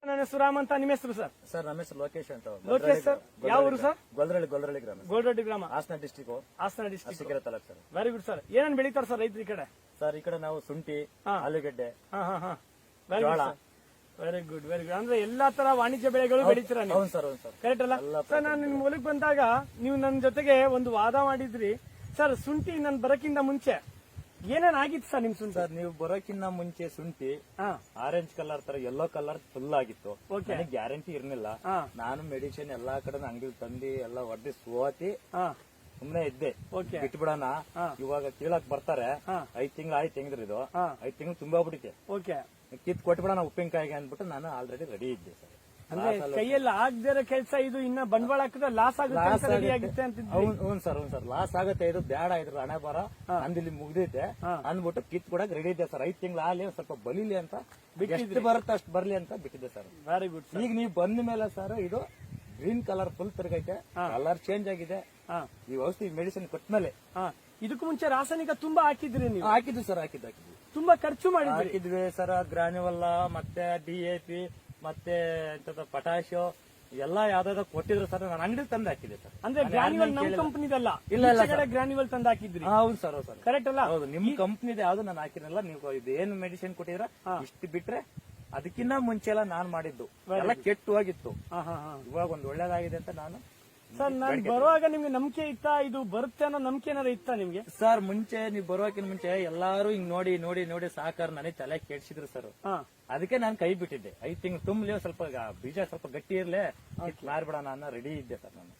ನನ್ನ ಹೆಸರು ರಾಮ್ ಅಂತ. ನಿಮ್ಮ ಹೆಸರು ಸರ್? ಸರ್ ನಮ್ಮ ಹೆಸರು ಲೋಕೇಶ್ ಅಂತ. ಲೋಕೇಶ್ ಸರ್, ಯಾವ ಊರು ಸರ್? ಗೊಲ್ರಳ್ಳಿ ಗ್ರಾಮ. ಗೋಲ್ರಡ್ಡಿ ಗ್ರಾಮ, Hassan district, Hassan district, Arsikere taluk sir. Very good sir. ಏನೇನು ಬೆಳೀತಾರೆ ಸರ್ ರೈತರು ಈ ಕಡೆ? ಸರ್ ಈ ಕಡೆ ನಾವು ಶುಂಠಿ, ಆಲೂಗೆಡ್ಡೆ, ಜೋಳ. Very good very good. ಅಂದ್ರೆ ಎಲ್ಲಾ ತರ ವಾಣಿಜ್ಯ ಬೆಳೆಗಳು ಬೆಳೀತೀರಾ ನೀವು? ಹೌದು ಸರ್, ಹೌದು ಸರ್. ಕರೆಕ್ಟ್ ಅಲ್ಲ ಸರ್? ನಾನು ನಿಮ್ ಮೂಲಕ್ ಬಂದಾಗ ನೀವು ನನ್ನ ಜೊತೆಗೆ ಒಂದು ವಾದ ಮಾಡಿದ್ರಿ ಸರ್. ಶುಂಠಿ ನನ್ ಬರಕ್ಕಿಂತ ಮುಂಚೆ ಏನೇನ್ ಆಗಿತ್ತು ಸರ್ ನಿಮ್ ಶುಂಠಿ? ಸರ್ ನೀವು ಬರೋಕ್ಕಿಂತ ಮುಂಚೆ ಶುಂಠಿ ಆರೆಂಜ್ ಕಲರ್ ತರ ಯೆಲ್ಲೋ ಕಲರ್ ಫುಲ್ ಆಗಿತ್ತು. ನನಗೆ ಗ್ಯಾರಂಟಿ ಇರ್ಲಿಲ್ಲ. ನಾನು ಮೆಡಿಸಿನ್ ಎಲ್ಲಾ ಕಡೆ ಅಂಗಡಿ ತಂದಿ ಎಲ್ಲ ಹೊಡೆದಿ ಸೋತಿ ಸುಮ್ನೆ ಇದ್ದೆ. ಬಿಟ್ಬಿಡೋಣ, ಇವಾಗ ಕೀಳಕ್ ಬರ್ತಾರೆ. 5 ತಿಂಗಳು ಆಯ್ತು ಹೆಂಗಿದ್ರು, 5 ತಿಂಗಳು ತುಂಬಾ ಬಿಟ್ಟಿದೆ. ಕಿತ್ ಕೊಟ್ಬಿಡೋಣ ಉಪ್ಪಿನಕಾಯಿಗೆ ಅಂದ್ಬಿಟ್ಟು ನಾನು ಆಲ್ರೆಡಿ ರೆಡಿ ಇದ್ದೆ ಸರ್. ಅಂದ್ರೆ ಕೈಯಲ್ಲಿ ಆಗದೇ ಇರೋ ಕೆಲಸ ಇದು. ಇನ್ನ ಬಂಡವಾಳ ಹಾಕಿದ್ರೆ ಲಾಸ್ ಆಗುತ್ತೆ, ರೆಡಿ ಆಗುತ್ತೆ ಅಂತ. ಹ್ಞೂ ಸರ್, ಹ್ಞೂ ಸರ್. ಲಾಸ್ ಆಗುತ್ತೆ, ಇದು ಬೇಡ, ಇದ್ರ ಹಣೆ ಬರ ಅಂದಿಲ್ಲಿ ಮುಗ್ದೈತೆ ಅಂದ್ಬಿಟ್ಟು ಕಿತ್ ಕೊಡಕ್ ರೆಡಿ ಇದೆ ಸರ್. 5 ತಿಂಗಳು ಆಲಿ ಸ್ವಲ್ಪ ಬಲಿಲಿ ಅಂತ, ಎಷ್ಟು ಬರುತ್ತೆ ಅಷ್ಟು ಬರ್ಲಿ ಅಂತ ಬಿಟ್ಟಿದೆ ಸರ್. Very good. ಈಗ ನೀವು ಬಂದ ಮೇಲೆ ಸರ್ ಇದು ಗ್ರೀನ್ ಕಲರ್ ಫುಲ್ ತಿರ್ಗೈತೆ, ಕಲರ್ ಚೇಂಜ್ ಆಗಿದೆ. ಈ ಔಷಧಿ ಮೆಡಿಸಿನ್ ಕೊಟ್ಮೇಲೆ. ಇದಕ್ಕೂ ಮುಂಚೆ ರಾಸಾಯನಿಕ ತುಂಬಾ ಹಾಕಿದ್ರಿ ನೀವು? ಹಾಕಿದ್ವಿ ಸರ್, ಹಾಕಿದ್ವಿ. ತುಂಬಾ ಖರ್ಚು ಹಾಕಿದ್ವಿ ಸರ್. ಗ್ರಾನ್ಯುವಲ್ ಮತ್ತೆ DAP ಮತ್ತೆ ಪೊಟ್ಯಾಶೋ ಎಲ್ಲ ಯಾವ್ದಾದ್ರು ಕೊಟ್ಟಿದ್ರು ಸರ್. ನಾನು ಅಂಗಡಿ ತಂದು ಹಾಕಿದೆ ಸರ್. ಅಂದ್ರೆ ಗ್ರಾನ್ಯುವಲ್ ನಮ್ ಕಂಪನಿದಲ್ಲ? ಇಲ್ಲ ಗ್ರಾನ್ಯುವಲ್ ತಂದು ಹಾಕಿದ್ರಿ? ಹೌದು ಸರ್, ಹೌದು ಸರ್. ಕರೆಕ್ಟ್ ಅಲ್ಲ? ಹೌದು. ನಿಮ್ ಕಂಪ್ನಿದ ಯಾವ್ದು ನಾನು ಹಾಕಿರಲ್ಲ. ನೀವು ಇದೇನು ಮೆಡಿಸಿನ್ ಕೊಟ್ಟಿದ್ರ ಇಷ್ಟು ಬಿಟ್ರೆ ಅದಕ್ಕಿಂತ ಮುಂಚೆ ಎಲ್ಲ ನಾನ್ ಮಾಡಿದ್ದು ಎಲ್ಲ ಕೆಟ್ಟು ಹೋಗಿತ್ತು. ಇವಾಗ ಒಂದ್ ಒಳ್ಳೇದಾಗಿದೆ ಅಂತ ನಾನು. ಸರ್ ನಾನು ಬರುವಾಗ ನಿಮ್ಗೆ ನಂಬಿಕೆ ಇತ್ತಾ ಇದು ಬರುತ್ತೆ ಅನ್ನೋ ನಂಬಿಕೆ ಏನಾರ ಇತ್ತಾ ನಿಮ್ಗೆ? ಸರ್ ಮುಂಚೆ ನೀವು ಬರೋಕಿನ ಮುಂಚೆ ಎಲ್ಲಾರು ಹಿಂಗ್ ನೋಡಿ ನೋಡಿ ನೋಡಿ ಸಾಕಾರ ನನಗೆ ತಲೆ ಕೆಡ್ಸಿದ್ರು ಸರ್. ಅದಕ್ಕೆ ನಾನು ಕೈ ಬಿಟ್ಟಿದ್ದೆ. 5 ತಿಂಗಳು ತುಂಬಲಿ, ಸ್ವಲ್ಪ ಬೀಜ ಸ್ವಲ್ಪ ಗಟ್ಟಿ ಇರ್ಲಿ, ಮಾರ್ಬಿಡೋಣ ಅನ್ನೋ ರೆಡಿ ಇದ್ದೆ ಸರ್ ನಾನು.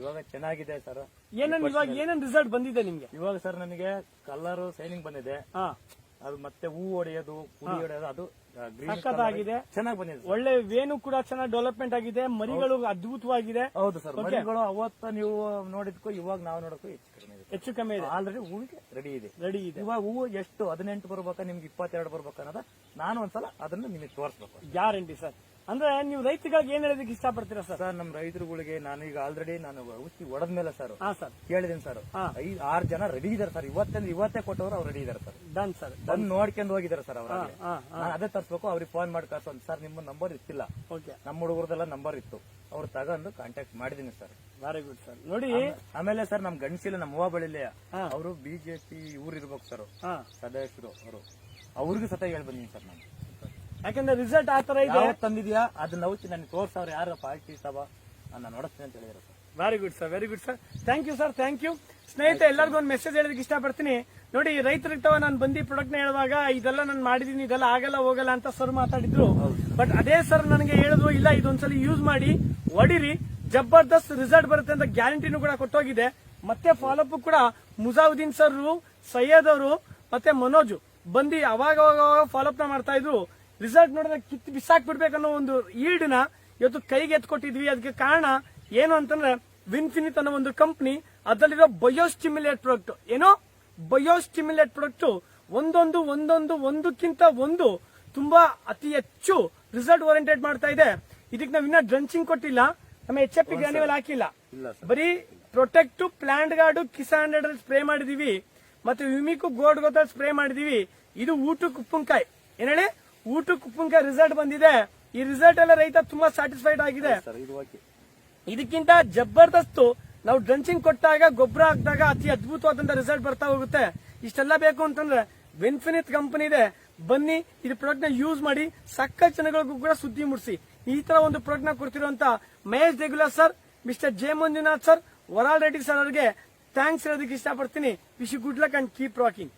ಇವಾಗ ಚೆನ್ನಾಗಿದೆ ಸರ್. ಇವಾಗ ಏನೇನ್ ರಿಸಲ್ಟ್ ಬಂದಿದೆ ನಿಮ್ಗೆ? ಇವಾಗ ಸರ್ ನನಗೆ ಕಲರ್ ಸೈನಿಂಗ್ ಬಂದಿದೆ. ಅದು ಮತ್ತೆ ಹೂ ಹೊಡೆಯೋದು, ಕುಡಿ ಹೊಡೆಯೋದು, ಅದು ಸಖತ್ತಾಗಿದೆ, ಚೆನ್ನಾಗಿ ಬಂದಿದೆ. ಒಳ್ಳೆ ವೇನು ಕೂಡ ಚೆನ್ನಾಗಿ ಡೆವಲಪ್ಮೆಂಟ್ ಆಗಿದೆ. ಮರಿಗಳು ಅದ್ಭುತವಾಗಿದೆ. ಹೌದು ಸರ್. ಮರಿಗಳು ಅವತ್ತ ನೀವು ನೋಡಿದ್ಕೋ ಇವಾಗ ನಾವು ನೋಡಕ್ಕೂ ಹೆಚ್ಚು ಕಮ್ಮಿ ಇದೆ. ಆಲ್ರೆಡಿ ಹೂವಿಗೆ ರೆಡಿ ಇದೆ. ಇವಾಗ ಹೂವು ಎಷ್ಟು 18 ಬರ್ಬೇಕಾ ನಿಮ್ಗೆ 22 ಬರ್ಬೇಕು ಅನ್ನೋದ ನಾನು ಒಂದ್ಸಲ ಅದನ್ನ ನಿಮಗೆ ತೋರಿಸ್ಬೇಕು. Guarantee sir. ಅಂದ್ರೆ ನೀವು ರೈತರಿಗೆ ಏನ್ ಹೇಳೋದಕ್ಕೆ ಇಷ್ಟಪಡ್ತೀರಾ ಸರ್? ಸರ್ ನಮ್ಮ ರೈತರುಗಳಿಗೆ ನಾನು ಈಗ ಆಲ್ರೆಡಿ ನಾನು ಔಷಧಿ ಹೊಡೆದ್ಮೇಲೆ ಸರ್ ಸರ್ ಕೇಳಿದೀನಿ ಸರ್. 5-6 ಜನ ರೆಡಿ ಇದಾರೆ ಸರ್. ಇವತ್ತೇ ಕೊಟ್ಟವರು ಅವ್ರು ರೆಡಿ ಇದಾರೆ ಸರ್. Done sir. ಬಂದು ನೋಡ್ಕೊಂಡು ಹೋಗಿದ್ದಾರೆ ಸರ್. ಅವ್ರ ನಾನು ಅದೇ ತರ್ಸ್ಬೇಕು. ಅವ್ರಿಗೆ ಫೋನ್ ಮಾಡಿ ಕಳ್ಸೋ ಸರ್. ನಿಮ್ಮ ನಂಬರ್ ಇತ್ತಿಲ್ಲ, ನಮ್ಮ ಹುಡುಗರದೆಲ್ಲ ನಂಬರ್ ಇತ್ತು. ಅವ್ರು ತಗೊಂಡು ಕಾಂಟ್ಯಾಕ್ಟ್ ಮಾಡಿದೀನಿ ಸರ್. Very good sir. ನೋಡಿ ಆಮೇಲೆ ಸರ್ ನಮ್ ಗಂಡಸಿಲ್ಲ, ನಮ್ಮ ಹೂವ ಬಳಿಲೆ ಅವರು BJP ಇವ್ರು ಇರ್ಬೇಕು ಸರ್, ಸದಸ್ಯರು. ಅವ್ರಿಗೂ ಸತ ಹೇಳ್ ಬಂದಿನಿ ಸರ್ ನಾನು. ಯಾಕಂದ್ರೆ ರಿಸಲ್ಟ್ ಆತರ ಇದೆ. ತಂದಿದ್ಯಾ ಅದನ್ನ ಔಷಧಿ ನನಗೆ ತೋರ್ಸವ್ರು ಯಾರು ಪಾರ್ಟಿ ಇರ್ತಾವ ನಾನು ನೋಡಿಸ್ತೀನಿ ಅಂತ ಹೇಳಿದ್ರು sir. Very good sir, very good sir. Thank you sir, thank you. ಸ್ನೇಹಿತರೆ, ಎಲ್ಲರಿಗೂ ಒಂದು ಮೆಸೇಜ್ ಹೇಳೋದಕ್ಕೆ ಇಷ್ಟಪಡ್ತೀನಿ. ನೋಡಿ, ರೈತರಿರ್ತಾವ ನಾನು ಬಂದು ಪ್ರಾಡಕ್ಟ್ ನ ಹೇಳುವಾಗ ಇದೆಲ್ಲ ನಾನು ಮಾಡಿದೀನಿ, ಇದೆಲ್ಲ ಆಗಲ್ಲ ಹೋಗಲ್ಲ ಅಂತ ಸರ್ ಮಾತಾಡಿದ್ರು. ಬಟ್ ಅದೇ ಸರ್ ನನಗೆ ಹೇಳಿದ್ರು, ಇಲ್ಲ ಇದೊಂದ್ಸಲಿ ಯೂಸ್ ಮಾಡಿ ಹೊಡಿರಿ, ಜಬರ್ದಸ್ತ್ ರಿಸಲ್ಟ್ ಬರುತ್ತೆ ಅಂತ ಗ್ಯಾರಂಟಿನೂ ಕೂಡ ಕೊಟ್ಟೋಗಿದೆ. ಮತ್ತೆ ಫಾಲೋಅಪ್ ಕೂಡ ಮುಜಾವುದ್ದೀನ್ ಸರ್, ಸೈಯದ್ ಅವರು ಮತ್ತೆ ಮನೋಜ್ ಬಂದು ಅವಾಗ ಫಾಲೋಅಪ್ ನ ಮಾಡ್ತಾ ಇದ್ರು. ರಿಸಲ್ಟ್ ನೋಡಿದ್ರೆ ಕಿತ್ತು ಬಿಸಾಕ್ ಬಿಡ್ಬೇಕನ್ನೋ ಒಂದು ಈಡ್ನ ಇವತ್ತು ಕೈಗೆ ಎತ್ಕೊಟ್ಟಿದ್ವಿ. ಅದಕ್ಕೆ ಕಾರಣ ಏನು ಅಂತಂದ್ರೆ ವಿನ್ಫಿನಿತ್ ಅನ್ನೋ ಒಂದು ಕಂಪನಿ, ಅದರಲ್ಲಿರೋ ಬಯೋಸ್ಟಿಮ್ಯುಲೇಟ್ ಪ್ರಾಡಕ್ಟ್. ಏನೋ ಬಯೋಸ್ಟಿಮ್ಯುಲೇಟ್ ಪ್ರಾಡಕ್ಟ್ ಒಂದಕ್ಕಿಂತ ಒಂದು ತುಂಬಾ ಅತಿ ಹೆಚ್ಚು ರಿಸಲ್ಟ್ ಓರಿಯೆಂಟೆಡ್ ಮಾಡ್ತಾ ಇದೆ. ಇದಕ್ಕೆ ನಾವು ಇನ್ನ ಡ್ರಂಚಿಂಗ್ ಕೊಟ್ಟಿಲ್ಲ, ನಮ್ಮ HFP ಗ್ರಾನ್ಯುವಲ್ ಹಾಕಿಲ್ಲ. ಬರೀ protect, plant guard, Kisan spray ಮಾಡಿದೀವಿ, ಮತ್ತೆ ವಿಮಿಕು ಗೋಲ್ಡ್ ಗೊತ್ತಲ್ಲಿ ಸ್ಪ್ರೇ ಮಾಡಿದೀವಿ. ಇದು ಊಟಕ್ಕೆ ಉಪ್ಪಿನಕಾಯಿ. ಏನ್ ಹೇಳಿ, ಊಟಕ್ಕೆ ಉಪ್ಪಿನಕಾಯಿ ರಿಸಲ್ಟ್ ಬಂದಿದೆ. ಈ ರಿಸಲ್ಟ್ ಎಲ್ಲ ರೈತ ತುಂಬಾ ಸ್ಯಾಟಿಸ್ಫೈಡ್ ಆಗಿದೆ. ಇದಕ್ಕಿಂತ ಜಬರ್ದಸ್ತ್ ನಾವು ಡ್ರಂಚಿಂಗ್ ಕೊಟ್ಟಾಗ, ಗೊಬ್ಬರ ಹಾಕಿದಾಗ ಅತಿ ಅದ್ಭುತವಾದಂತ ರಿಸಲ್ಟ್ ಬರ್ತಾ ಹೋಗುತ್ತೆ. ಇಷ್ಟೆಲ್ಲ ಬೇಕು ಅಂತಂದ್ರೆ ವಿನ್ಫಿನಿತ್ ಕಂಪನಿ ಇದೆ, ಬನ್ನಿ ಇದು ಪ್ರಾಡಕ್ಟ್ ನ ಯೂಸ್ ಮಾಡಿ. ಸಕ್ಕ ಜನಗಳಿಗೂ ಕೂಡ ಸುದ್ದಿ ಮುಡಿಸಿ. ಈ ತರ ಒಂದು ಪ್ರಾಡಕ್ಟ್ ನ ಕೊಡ್ತಿರುವಂತ Mahesh Degula sir, mister J Manjunath sir, Varal Reddy sir ಅವರಿಗೆ ಥ್ಯಾಂಕ್ಸ್ ಹೇಳೋದಕ್ಕೆ ಇಷ್ಟಪಡ್ತೀನಿ. Wish you good luck and keep rocking.